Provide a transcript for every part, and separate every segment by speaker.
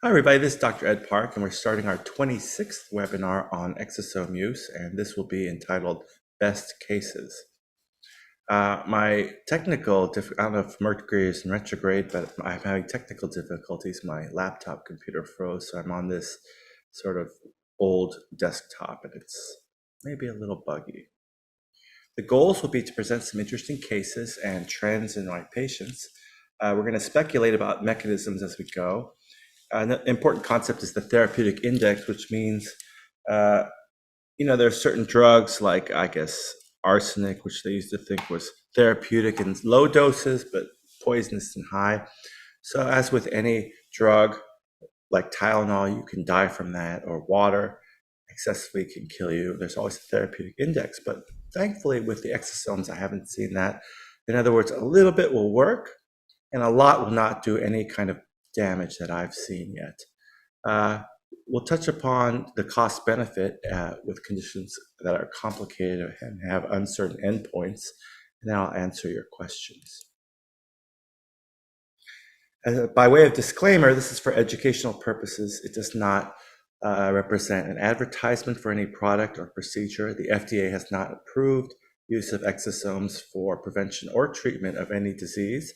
Speaker 1: Hi, everybody. This is Dr. Ed Park, and we're starting our 26th webinar on exosome use, and this will be entitled Best Cases. My technical, I don't know if Mercury is in retrograde, but I'm having technical difficulties. My laptop computer froze, so I'm on this sort of old desktop, and it's maybe a little buggy. The goals will be to present some interesting cases and trends in my patients. We're going to speculate about mechanisms as we go. An important concept is the therapeutic index, which means, there are certain drugs like, I guess, arsenic, which they used to think was therapeutic in low doses, but poisonous in high. So as with any drug, like Tylenol, you can die from that, or water excessively can kill you. There's always a therapeutic index, but thankfully with the exosomes, I haven't seen that. In other words, a little bit will work, and a lot will not do any kind of damage that I've seen yet. We'll touch upon the cost benefit with conditions that are complicated and have uncertain endpoints, and then I'll answer your questions. By way of disclaimer, this is for educational purposes. It does not represent an advertisement for any product or procedure. The FDA has not approved use of exosomes for prevention or treatment of any disease.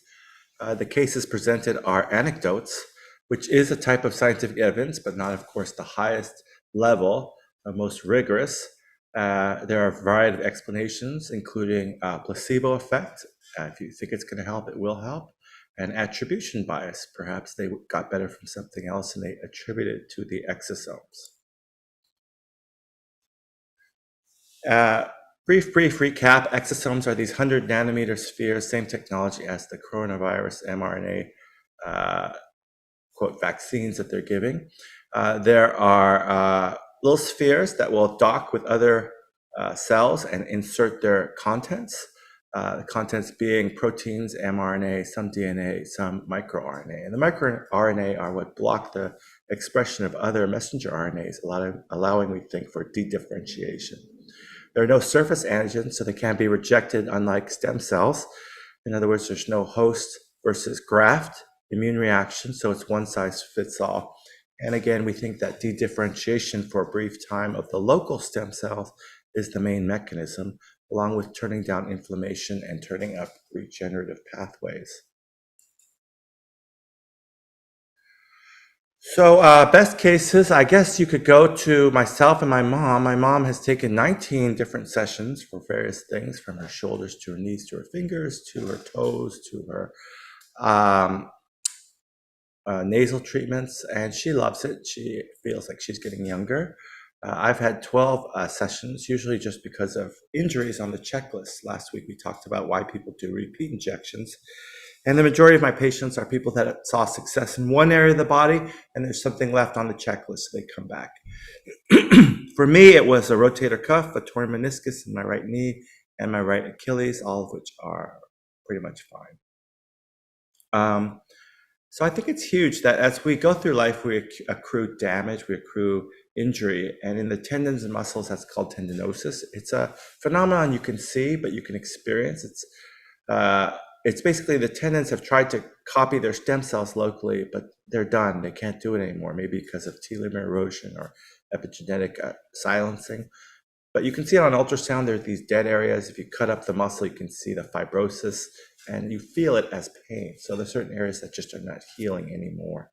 Speaker 1: The cases presented are anecdotes, which is a type of scientific evidence, but not, of course, the highest level, most rigorous. There are a variety of explanations, including placebo effect. If you think it's going to help, it will help. And attribution bias. Perhaps they got better from something else and they attributed it to the exosomes. Brief recap. Exosomes are these 100 nanometer spheres, same technology as the coronavirus mRNA quote vaccines that they're giving. There are little spheres that will dock with other cells and insert their contents. The contents being proteins, mRNA, some DNA, some microRNA. And the microRNA are what block the expression of other messenger RNAs, allowing, we think, for dedifferentiation. There are no surface antigens, so they can't be rejected, unlike stem cells. In other words, there's no host versus graft immune reaction, so it's one size fits all. And again, we think that dedifferentiation for a brief time of the local stem cells is the main mechanism, along with turning down inflammation and turning up regenerative pathways. So best cases, I guess you could go to myself and my mom. My mom has taken 19 different sessions for various things, from her shoulders to her knees to her fingers to her toes to her nasal treatments, and she loves it. She feels like she's getting younger. I've had 12 sessions, usually just because of injuries on the checklist. Last week we talked about why people do repeat injections. And the majority of my patients are people that saw success in one area of the body and there's something left on the checklist, so they come back. For me, it was a rotator cuff, a torn meniscus in my right knee, and my right Achilles, all of which are pretty much fine. So I think it's huge that as we go through life, we accrue damage, we accrue injury, and in the tendons and muscles, that's called tendinosis. It's a phenomenon you can see, but you can experience. It's basically the tendons have tried to copy their stem cells locally, but they're done. They can't do it anymore, maybe because of telomere erosion or epigenetic silencing. But you can see it on ultrasound. There are these dead areas. If you cut up the muscle, you can see the fibrosis, and you feel it as pain. So there's certain areas that just are not healing anymore.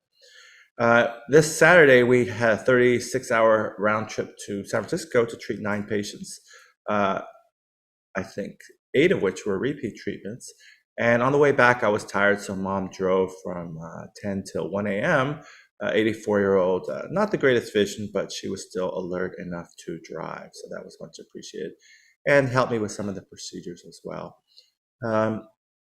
Speaker 1: This Saturday, we had a 36-hour round trip to San Francisco to treat 9 patients. I think 8 of which were repeat treatments. And on the way back, I was tired, so mom drove from 10 till 1 a.m. 84-year-old, not the greatest vision, but she was still alert enough to drive, so that was much appreciated, and helped me with some of the procedures as well.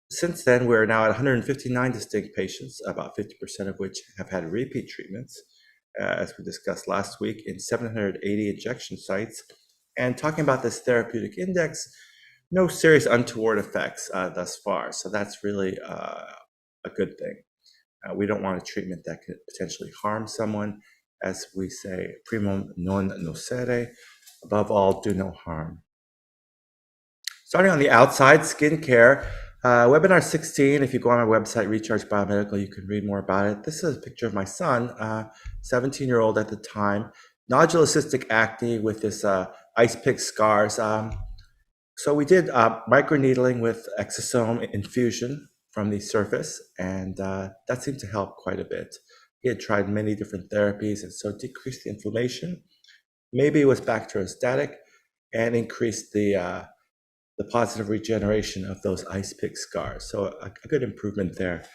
Speaker 1: Since then, we're now at 159 distinct patients, about 50% of which have had repeat treatments, as we discussed last week, in 780 injection sites. And talking about this therapeutic index, no serious untoward effects thus far, so that's really a good thing. We don't want a treatment that could potentially harm someone. As we say, primum non nocere, above all, do no harm. Starting on the outside, skincare. Webinar 16, if you go on our website, Recharge Biomedical, you can read more about it. This is a picture of my son, 17-year-old at the time, nodular cystic acne with this ice pick scars. So we did microneedling with exosome infusion from the surface, and that seemed to help quite a bit. He had tried many different therapies, and so decreased the inflammation. Maybe it was bacteriostatic, and increased the positive regeneration of those ice pick scars. So a good improvement there.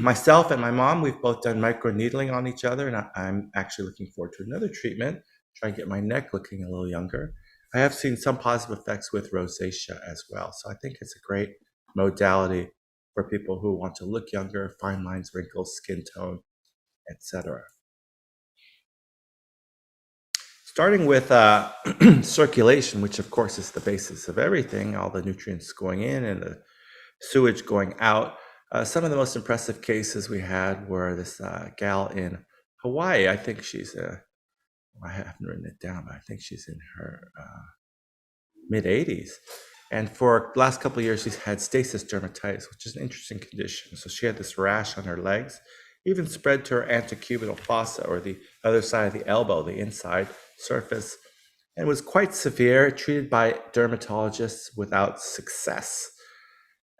Speaker 1: Myself and my mom, we've both done microneedling on each other, and I'm actually looking forward to another treatment, try and get my neck looking a little younger. I have seen some positive effects with rosacea as well. So I think it's a great modality for people who want to look younger, fine lines, wrinkles, skin tone, etc. Starting with circulation, which of course is the basis of everything, all the nutrients going in and the sewage going out. Some of the most impressive cases we had were this gal in Hawaii. I think she's, I haven't written it down, but I think she's in her mid 80s. And for the last couple of years, she's had stasis dermatitis, which is an interesting condition. So she had this rash on her legs, even spread to her antecubital fossa, or the other side of the elbow, the inside surface, and was quite severe, treated by dermatologists without success.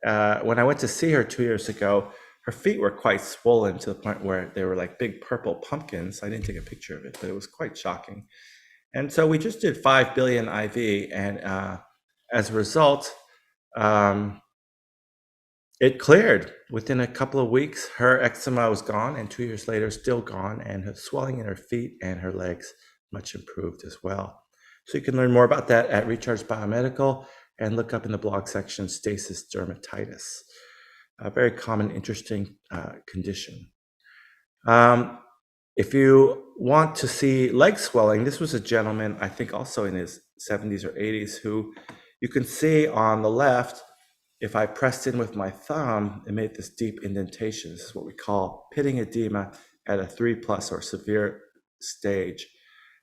Speaker 1: When I went to see her 2 years ago, her feet were quite swollen to the point where they were like big purple pumpkins. I didn't take a picture of it, but it was quite shocking. And so we just did 5 billion IV, and as a result, it cleared. Within a couple of weeks, her eczema was gone, and 2 years later, still gone, and her swelling in her feet and her legs much improved as well. So you can learn more about that at Recharge Biomedical, and look up in the blog section stasis dermatitis, a very common, interesting condition. If you want to see leg swelling, this was a gentleman, I think also in his 70s or 80s, who you can see on the left, if I pressed in with my thumb, it made this deep indentation. This is what we call pitting edema at a 3+ or severe stage.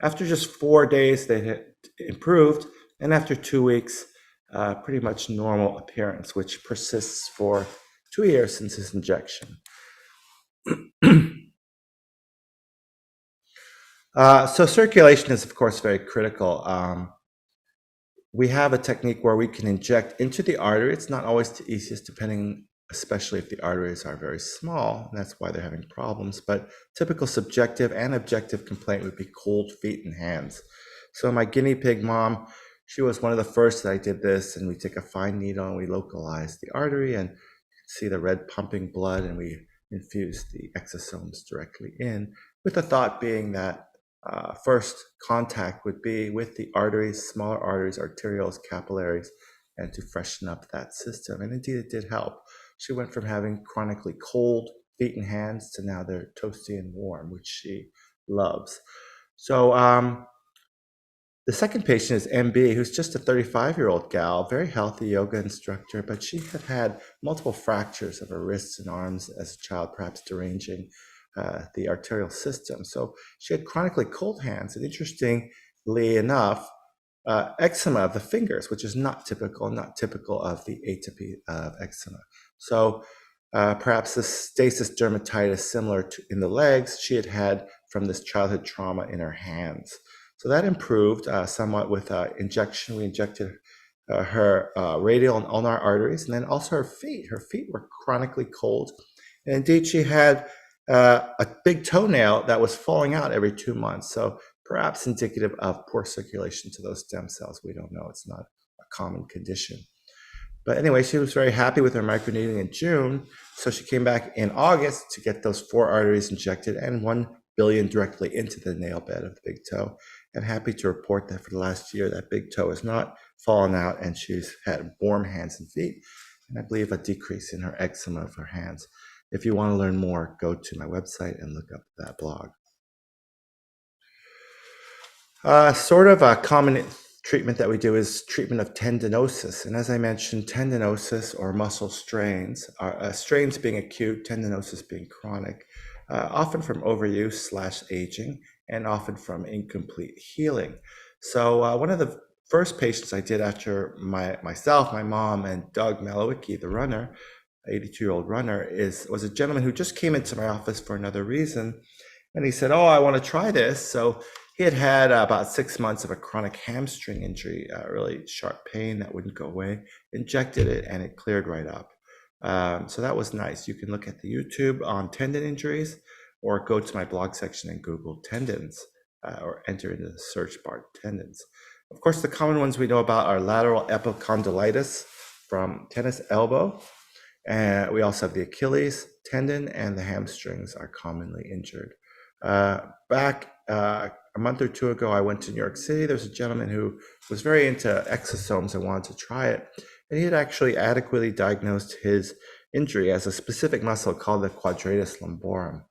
Speaker 1: After just 4 days, they had improved, and after 2 weeks, pretty much normal appearance, which persists for 2 years since his injection. So circulation is, of course, very critical. We have a technique where we can inject into the artery. It's not always the easiest, depending, especially if the arteries are very small, and that's why they're having problems. But typical subjective and objective complaint would be cold feet and hands. So my guinea pig mom, she was one of the first that I did this, and we take a fine needle and we localize the artery, and you can see the red pumping blood, and we infuse the exosomes directly in, with the thought being that first contact would be with the arteries, smaller arteries, arterioles, capillaries, and to freshen up that system. And indeed, it did help. She went from having chronically cold feet and hands to now they're toasty and warm, which she loves. So the second patient is MB, who's just a 35-year-old gal, very healthy yoga instructor, but she had had multiple fractures of her wrists and arms as a child, perhaps deranging the arterial system. So she had chronically cold hands, and interestingly enough, eczema of the fingers, which is not typical of the atopy of eczema. So perhaps the stasis dermatitis, similar to in the legs, she had had from this childhood trauma in her hands. So that improved somewhat with injection. We injected her radial and ulnar arteries, and then also her feet. Her feet were chronically cold. And indeed, she had a big toenail that was falling out every 2 months. So perhaps indicative of poor circulation to those stem cells. We don't know. It's not a common condition. But anyway, she was very happy with her microneedling in June. So she came back in August to get those 4 arteries injected and 1 billion directly into the nail bed of the big toe. And happy to report that for the last year, that big toe has not fallen out, and she's had warm hands and feet, and I believe a decrease in her eczema of her hands. If you want to learn more, go to my website and look up that blog. Sort of a common treatment that we do is treatment of tendinosis. And as I mentioned, tendinosis or muscle strains, are strains being acute, tendinosis being chronic, often from overuse / aging, and often from incomplete healing. So one of the first patients I did after myself, my mom, and Doug Malowicki, the runner, 82-year-old runner, was a gentleman who just came into my office for another reason. And he said, "Oh, I want to try this." So he had about 6 months of a chronic hamstring injury, really sharp pain that wouldn't go away. Injected it, and it cleared right up. So that was nice. You can look at the YouTube on tendon injuries, or go to my blog section and Google tendons, or enter into the search bar tendons. Of course, the common ones we know about are lateral epicondylitis from tennis elbow. And we also have the Achilles tendon, and the hamstrings are commonly injured. Back a month or two ago, I went to New York City. There's a gentleman who was very into exosomes and wanted to try it. And he had actually adequately diagnosed his injury as a specific muscle called the quadratus lumborum.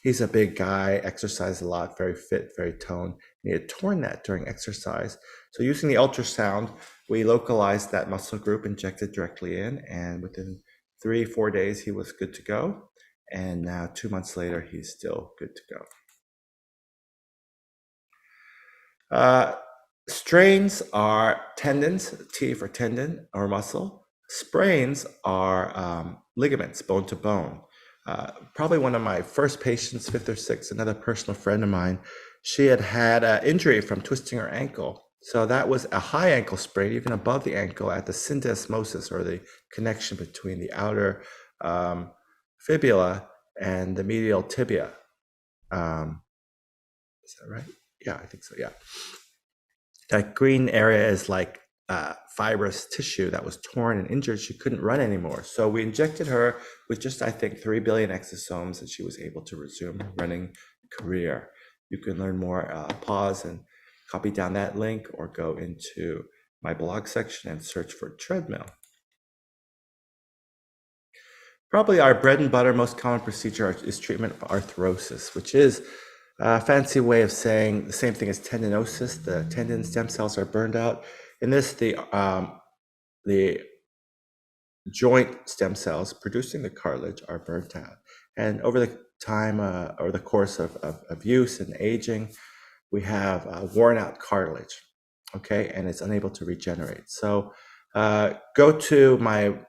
Speaker 1: He's a big guy, exercised a lot, very fit, very toned. And he had torn that during exercise. So using the ultrasound, we localized that muscle group, injected directly in, and within 3-4 days, he was good to go. And now 2 months later, he's still good to go. Strains are tendons, T for tendon or muscle. Sprains are ligaments, bone to bone. Probably one of my first patients, 5th or 6th, another personal friend of mine, she had an injury from twisting her ankle. So that was a high ankle sprain, even above the ankle at the syndesmosis, or the connection between the outer fibula and the medial tibia. Is that right? Yeah, I think so, yeah. That green area is like fibrous tissue that was torn and injured. She couldn't run anymore. So we injected her with just, I think, 3 billion exosomes, and she was able to resume her running career. You can learn more, pause and copy down that link, or go into my blog section and search for treadmill. Probably our bread and butter, most common procedure is treatment of arthrosis, which is a fancy way of saying the same thing as tendinosis. The tendon stem cells are burned out. In this, the joint stem cells producing the cartilage are burnt out. And over the time, or the course of use and aging, we have worn out cartilage, okay? And it's unable to regenerate. So go to my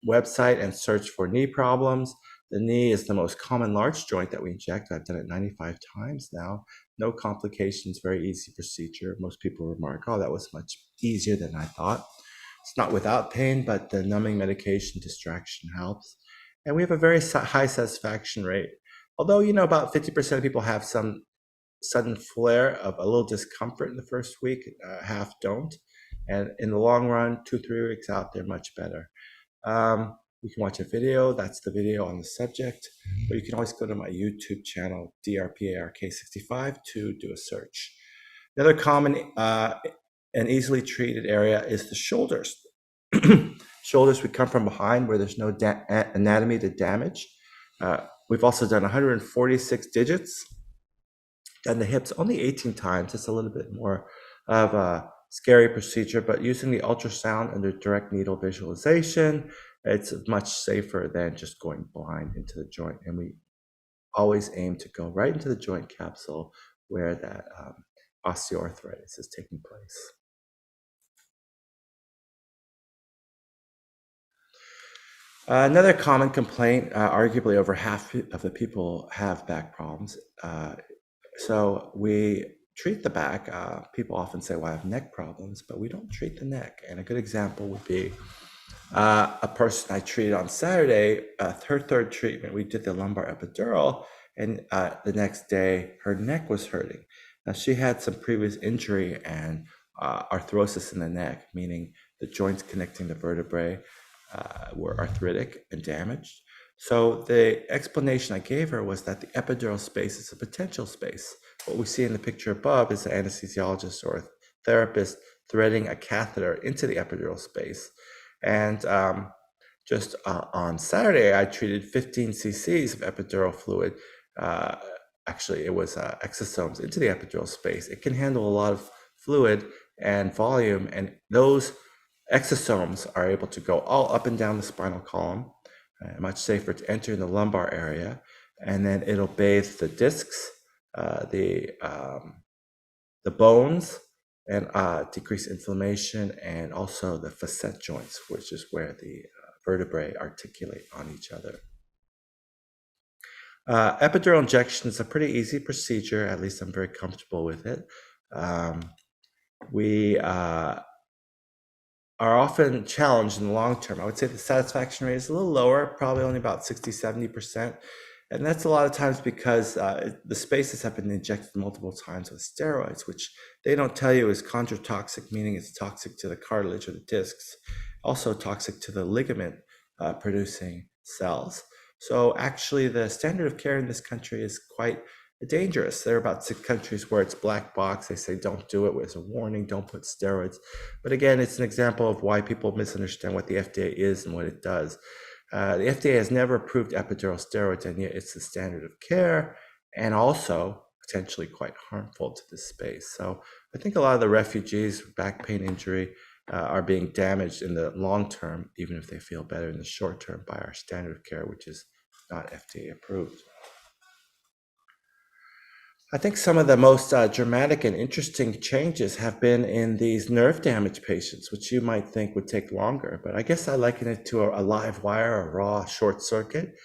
Speaker 1: website and search for knee problems. The knee is the most common large joint that we inject. I've done it 95 times now. No complications, very easy procedure. Most people remark, "Oh, that was much easier than I thought." It's not without pain, but the numbing medication distraction helps. And we have a very high satisfaction rate. Although, about 50% of people have some sudden flare of a little discomfort in the first week, half don't. And in the long run, 2-3 weeks out, they're much better. You can watch a video. That's the video on the subject. Or you can always go to my YouTube channel, DRPARK65, to do a search. Another common and easily treated area is the shoulders. Shoulders, we come from behind where there's no anatomy to damage. We've also done 146 digits. Done the hips only 18 times. It's a little bit more of a scary procedure, but using the ultrasound under direct needle visualization, it's much safer than just going blind into the joint. And we always aim to go right into the joint capsule where that osteoarthritis is taking place. Another common complaint, arguably over half of the people have back problems. So we treat the back. People often say, "Well, I have neck problems," but we don't treat the neck. And a good example would be a person I treated on Saturday, her third treatment. We did the lumbar epidural, and the next day her neck was hurting. Now, she had some previous injury and arthrosis in the neck, meaning the joints connecting the vertebrae were arthritic and damaged. So the explanation I gave her was that the epidural space is a potential space. What we see in the picture above is an anesthesiologist or a therapist threading a catheter into the epidural space. And just on Saturday, I treated 15 cc's of epidural fluid. Actually, it was exosomes into the epidural space. It can handle a lot of fluid and volume, and those exosomes are able to go all up and down the spinal column, much safer to enter in the lumbar area, and then it'll bathe the discs, the bones, and decrease inflammation, and also the facet joints, which is where the vertebrae articulate on each other. Epidural injection is a pretty easy procedure. At least I'm very comfortable with it. We are often challenged in the long term. I would say the satisfaction rate is a little lower, probably only about 60-70%. And that's a lot of times because the spaces have been injected multiple times with steroids, which they don't tell you is chondrotoxic, meaning it's toxic to the cartilage or the discs, also toxic to the ligament producing cells. So actually the standard of care in this country is quite dangerous. There are about 6 countries where it's black box. They say don't do it with a warning, don't put steroids. But again, it's an example of why people misunderstand what the FDA is and what it does. The FDA has never approved epidural steroids, and yet it's the standard of care and also potentially quite harmful to this space. So I think a lot of the refugees with back pain injury are being damaged in the long term, even if they feel better in the short term by our standard of care, which is not FDA approved. I think some of the most dramatic and interesting changes have been in these nerve damage patients, which you might think would take longer, but I guess I liken it to a live wire, a raw short circuit,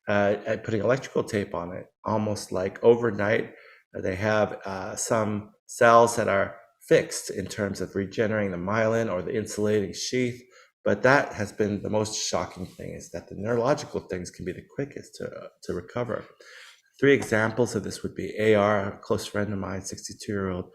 Speaker 1: and putting electrical tape on it, almost like overnight. They have some cells that are fixed in terms of regenerating the myelin or the insulating sheath, but that has been the most shocking thing, is that the neurological things can be the quickest to recover. 3 examples of this would be AR, a close friend of mine, 62-year-old,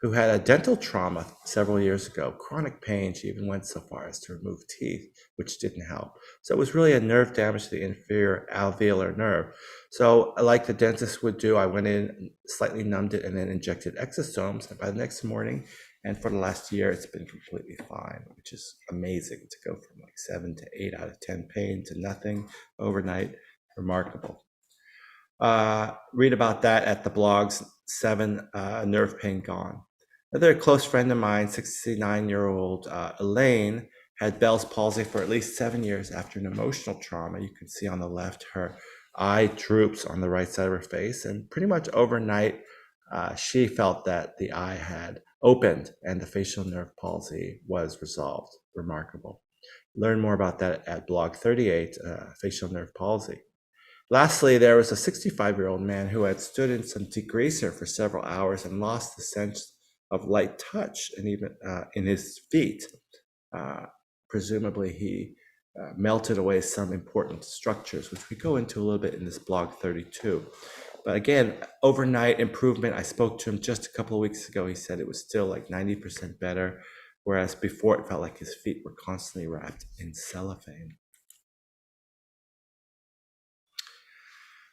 Speaker 1: who had a dental trauma several years ago, chronic pain. She even went so far as to remove teeth, which didn't help. So it was really a nerve damage to the inferior alveolar nerve. So like the dentist would do, I went in, slightly numbed it, and then injected exosomes. And by the next morning, and for the last year, it's been completely fine, which is amazing to go from like 7 to 8 out of 10 pain to nothing overnight. Remarkable. Read about that at the blogs 7 Nerve Pain Gone. Another close friend of mine, 69-year-old Elaine, had Bell's palsy for at least 7 years after an emotional trauma. You can see on the left her eye droops on the right side of her face, and pretty much overnight she felt that the eye had opened and the facial nerve palsy was resolved. Remarkable. Learn more about that at blog 38, facial nerve palsy. Lastly, there was a 65-year-old man who had stood in some degreaser for several hours and lost the sense of light touch, and even in his feet. Presumably, he melted away some important structures, which we go into a little bit in this blog 32. But again, overnight improvement. I spoke to him just a couple of weeks ago. He said it was still like 90% better, whereas before it felt like his feet were constantly wrapped in cellophane.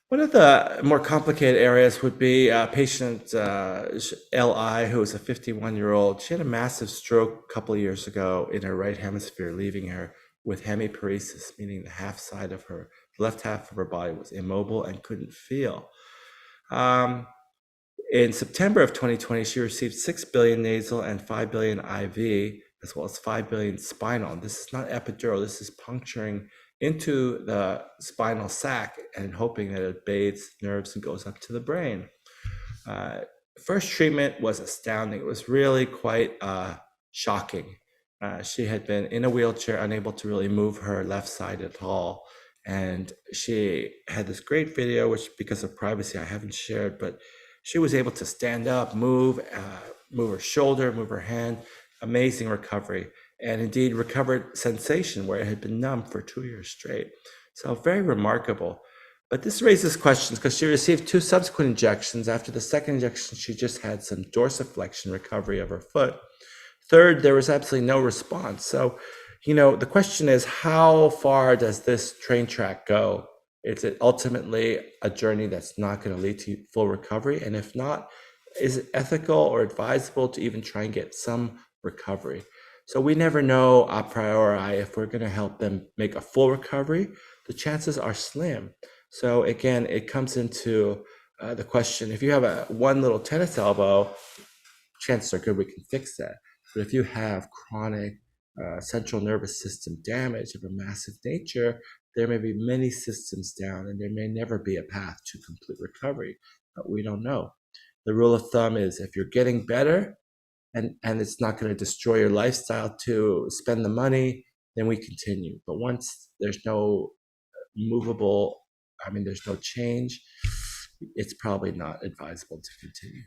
Speaker 1: One of the more complicated areas would be patient L.I., who was a 51-year-old. She had a massive stroke a couple of years ago in her right hemisphere, leaving her with hemiparesis, meaning the left half of her body was immobile and couldn't feel. In September of 2020, she received 6 billion nasal and 5 billion IV, as well as 5 billion spinal. This is not epidural. This is puncturing into the spinal sac and hoping that it bathes nerves and goes up to the brain. First treatment was astounding. It was really quite shocking. She had been in a wheelchair, unable to really move her left side at all. And she had this great video, which because of privacy I haven't shared, but she was able to stand up, move her shoulder, move her hand. Amazing recovery. And indeed recovered sensation where it had been numb for 2 years straight. So very remarkable. But this raises questions because she received 2 subsequent injections. After the second injection, she just had some dorsiflexion recovery of her foot. Third, there was absolutely no response. So, the question is, how far does this train track go? Is it ultimately a journey that's not going to lead to full recovery? And if not, is it ethical or advisable to even try and get some recovery? So we never know a priori if we're going to help them make a full recovery. The chances are slim. So again, it comes into the question, if you have one little tennis elbow, chances are good we can fix that. But if you have chronic central nervous system damage of a massive nature, there may be many systems down and there may never be a path to complete recovery, but we don't know. The rule of thumb is if you're getting better, and it's not going to destroy your lifestyle to spend the money, then we continue. But once there's no movable, there's no change, it's probably not advisable to continue.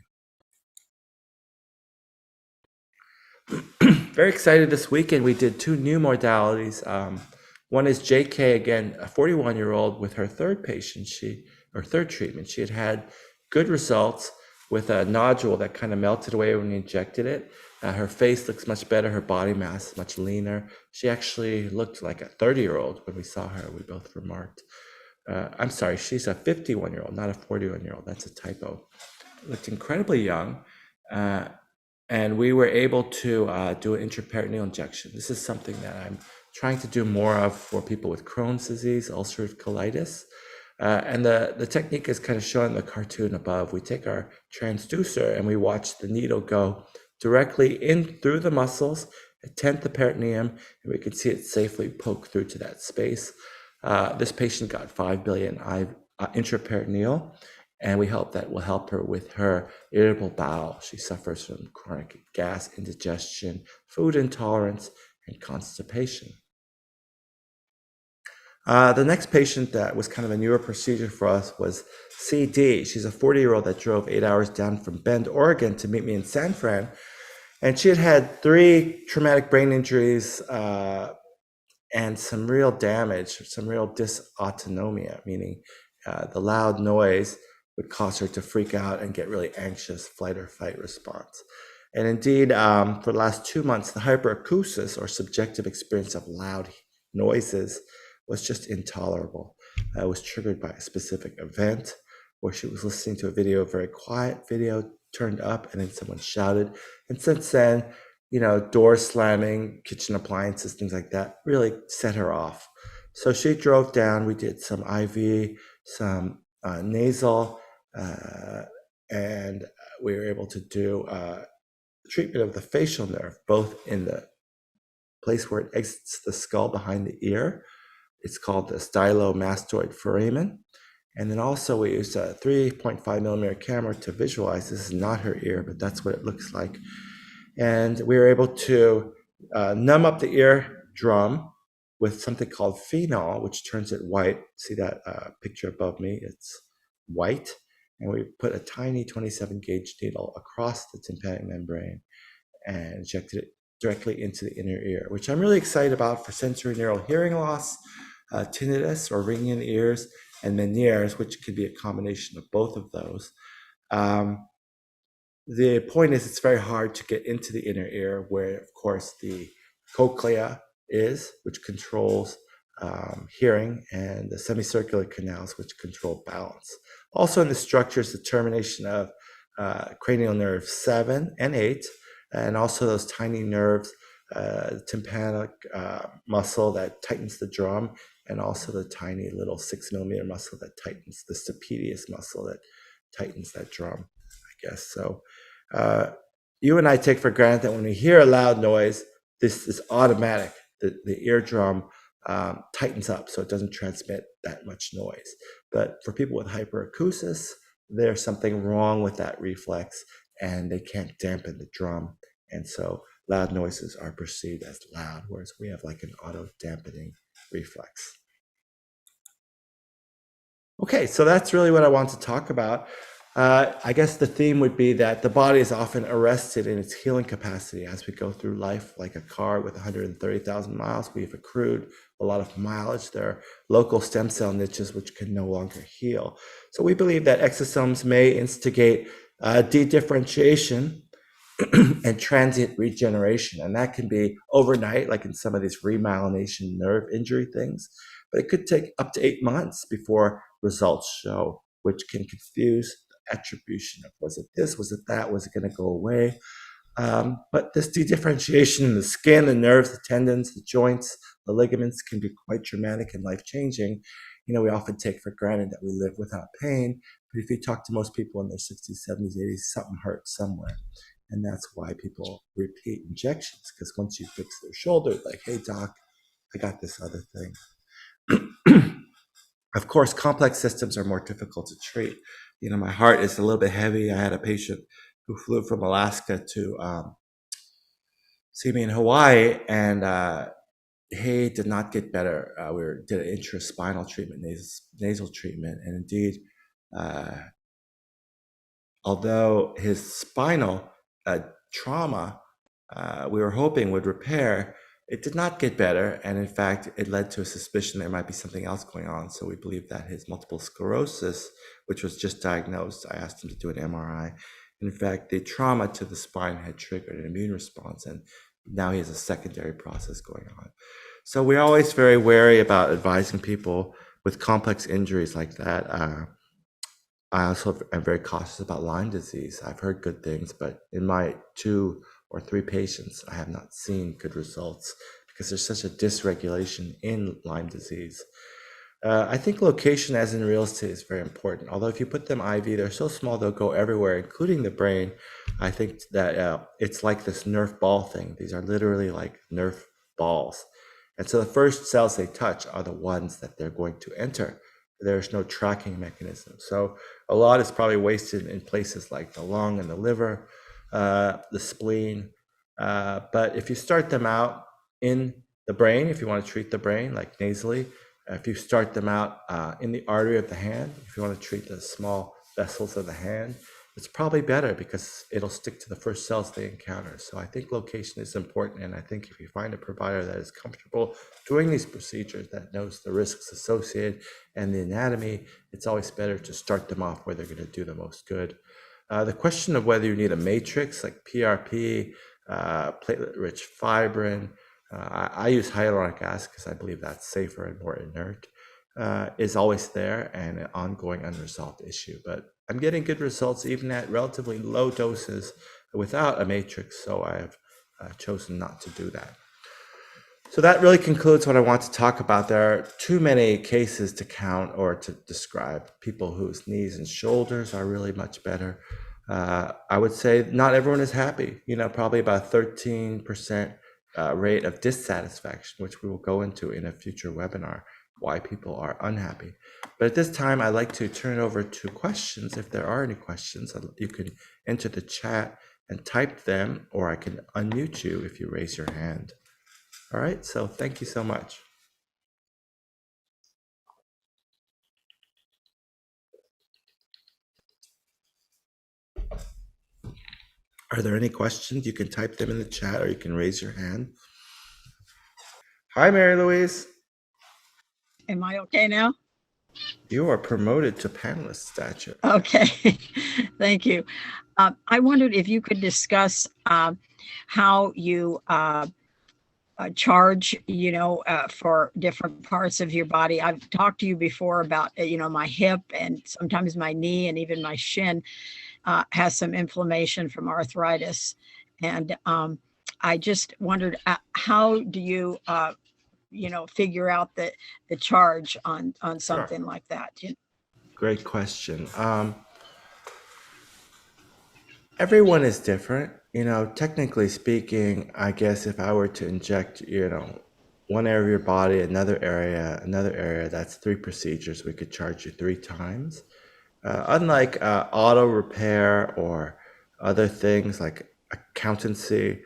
Speaker 1: Very excited this weekend. We did 2 new modalities. One is JK, again, a 41-year-old with her third treatment. She had good results with a nodule that kind of melted away when we injected it. Her face looks much better. Her body mass is much leaner. She actually looked like a 30-year-old when we saw her. We both remarked. I'm sorry, she's a 51-year-old, not a 41-year-old. That's a typo. Looked incredibly young. And we were able to do an intraperitoneal injection. This is something that I'm trying to do more of for people with Crohn's disease, ulcerative colitis. And the technique is kind of shown in the cartoon above. We take our transducer and we watch the needle go directly in through the muscles, tent the peritoneum, and we can see it safely poke through to that space. This patient got 5 billion intraperitoneal, and will help her with her irritable bowel. She suffers from chronic gas indigestion, food intolerance, and constipation. The next patient that was kind of a newer procedure for us was CD. She's a 40-year-old that drove 8 hours down from Bend, Oregon to meet me in San Fran. And she had 3 traumatic brain injuries and some real damage, some real dysautonomia, meaning the loud noise would cause her to freak out and get really anxious, flight or fight response. And indeed, for the last 2 months, the hyperacusis, or subjective experience of loud noises, was just intolerable. It was triggered by a specific event where she was listening to a video, a very quiet video, turned up, and then someone shouted. And since then, door slamming, kitchen appliances, things like that, really set her off. So she drove down. We did some IV, some nasal, and we were able to do treatment of the facial nerve, both in the place where it exits the skull behind the ear. It's called the stylomastoid foramen. And then also we used a 3.5 millimeter camera to visualize. This is not her ear, but that's what it looks like. And we were able to numb up the eardrum with something called phenol, which turns it white. See that picture above me? It's white. And we put a tiny 27 gauge needle across the tympanic membrane and injected it directly into the inner ear, which I'm really excited about for sensorineural hearing loss, tinnitus or ringing in the ears, and Meniere's, which could be a combination of both of those. The point is, it's very hard to get into the inner ear, where, of course, the cochlea is, which controls hearing, and the semicircular canals, which control balance. Also in the structure is the termination of cranial nerve 7 and 8, and also those tiny nerves, tympanic muscle that tightens the drum, and also the tiny little 6 millimeter muscle that tightens, the stapedius muscle that tightens that drum, I guess. So you and I take for granted that when we hear a loud noise, this is automatic. The eardrum tightens up so it doesn't transmit that much noise. But for people with hyperacusis, there's something wrong with that reflex, and they can't dampen the drum. And so loud noises are perceived as loud, whereas we have like an auto-dampening reflex. Okay, so that's really what I want to talk about. I guess the theme would be that the body is often arrested in its healing capacity as we go through life, like a car with 130,000 miles. We've accrued a lot of mileage. There are local stem cell niches which can no longer heal. So we believe that exosomes may instigate dedifferentiation and transient regeneration. And that can be overnight, like in some of these remyelination nerve injury things. But it could take up to 8 months before results show, which can confuse attribution of, was it this, was it that, was it going to go away? But this dedifferentiation in the skin, the nerves, the tendons, the joints, the ligaments can be quite dramatic and life-changing. We often take for granted that we live without pain, but if you talk to most people in their 60s, 70s, 80s, something hurts somewhere. And that's why people repeat injections, because once you fix their shoulder, like, hey, doc, I got this other thing. Of course, complex systems are more difficult to treat. My heart is a little bit heavy. I had a patient who flew from Alaska to see me in Hawaii, and he did not get better. Did an intraspinal treatment, nasal treatment, and indeed, uh, although his spinal trauma we were hoping would repair, it did not get better. And in fact, it led to a suspicion there might be something else going on. So we believe that his multiple sclerosis, which was just diagnosed, I asked him to do an MRI. In fact, the trauma to the spine had triggered an immune response, and now he has a secondary process going on. So we're always very wary about advising people with complex injuries like that. I also am very cautious about Lyme disease. I've heard good things, but in my 2 or 3 patients, I have not seen good results because there's such a dysregulation in Lyme disease. I think location, as in real estate, is very important. Although if you put them IV, they're so small they'll go everywhere, including the brain. I think that it's like this Nerf ball thing. These are literally like Nerf balls. And so the first cells they touch are the ones that they're going to enter. There's no tracking mechanism. So a lot is probably wasted in places like the lung and the liver, the spleen. But if you start them out in the brain, if you want to treat the brain, like nasally, if you start them out in the artery of the hand, if you want to treat the small vessels of the hand, it's probably better because it'll stick to the first cells they encounter. So I think location is important. And I think if you find a provider that is comfortable doing these procedures, that knows the risks associated and the anatomy, it's always better to start them off where they're going to do the most good. The question of whether you need a matrix like PRP, platelet-rich fibrin, I use hyaluronic acid because I believe that's safer and more inert, is always there and an ongoing unresolved issue. But I'm getting good results even at relatively low doses without a matrix, so I have chosen not to do that. So that really concludes what I want to talk about. There are too many cases to count or to describe. People whose knees and shoulders are really much better. I would say not everyone is happy. Probably about 13% rate of dissatisfaction, which we will go into in a future webinar, why people are unhappy. But at this time, I'd like to turn it over to questions. If there are any questions, you can enter the chat and type them, or I can unmute you if you raise your hand. All right, so thank you so much. Are there any questions? You can type them in the chat or you can raise your hand. Hi, Mary Louise.
Speaker 2: Am I okay now?
Speaker 1: You are promoted to panelist stature.
Speaker 2: Okay, thank you. I wondered if you could discuss how you charge, for different parts of your body. I've talked to you before about, my hip and sometimes my knee and even my shin has some inflammation from arthritis. And I just wondered, how do you, figure out the charge on something like that?
Speaker 1: Great question. Everyone is different. Technically speaking, I guess if I were to inject, one area of your body, another area, that's 3 procedures. We could charge you 3 times. Unlike auto repair or other things like accountancy,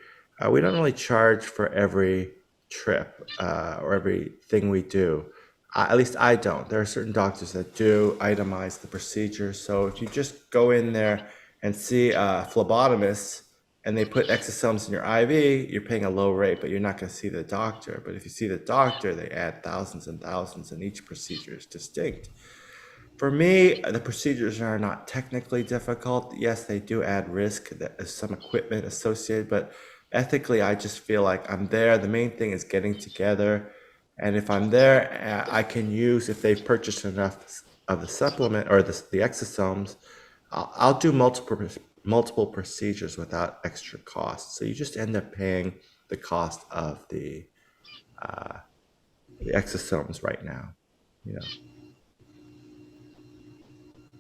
Speaker 1: we don't really charge for every trip or everything we do. At least I don't. There are certain doctors that do itemize the procedure. So if you just go in there and see a phlebotomist and they put exosomes in your IV, you're paying a low rate, but you're not going to see the doctor. But if you see the doctor, they add thousands and thousands, and each procedure is distinct. For me, the procedures are not technically difficult. Yes, they do add risk. There's some equipment associated, but ethically, I just feel like I'm there. The main thing is getting together. And if I'm there, I can use, if they've purchased enough of the supplement or the exosomes, I'll do multiple procedures without extra cost. So you just end up paying the cost of the exosomes right now.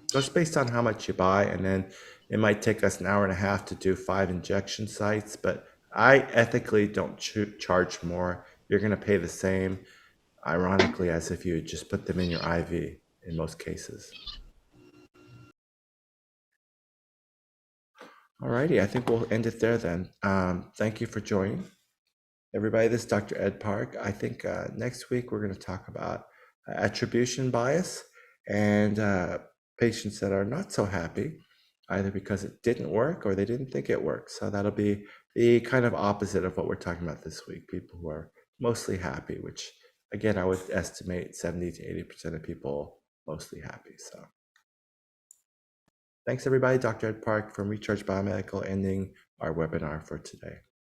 Speaker 1: So it's based on how much you buy, and then it might take us an hour and a half to do 5 injection sites, but I ethically don't charge more. You're going to pay the same, ironically, as if you just put them in your IV in most cases. Alrighty, I think we'll end it there then. Thank you for joining. Everybody, this is Dr. Ed Park. I think next week we're going to talk about attribution bias and patients that are not so happy, either because it didn't work or they didn't think it worked. So that'll be the kind of opposite of what we're talking about this week. People who are mostly happy, which again, I would estimate 70 to 80% of people mostly happy. So thanks everybody. Dr. Ed Park from Recharge Biomedical ending our webinar for today.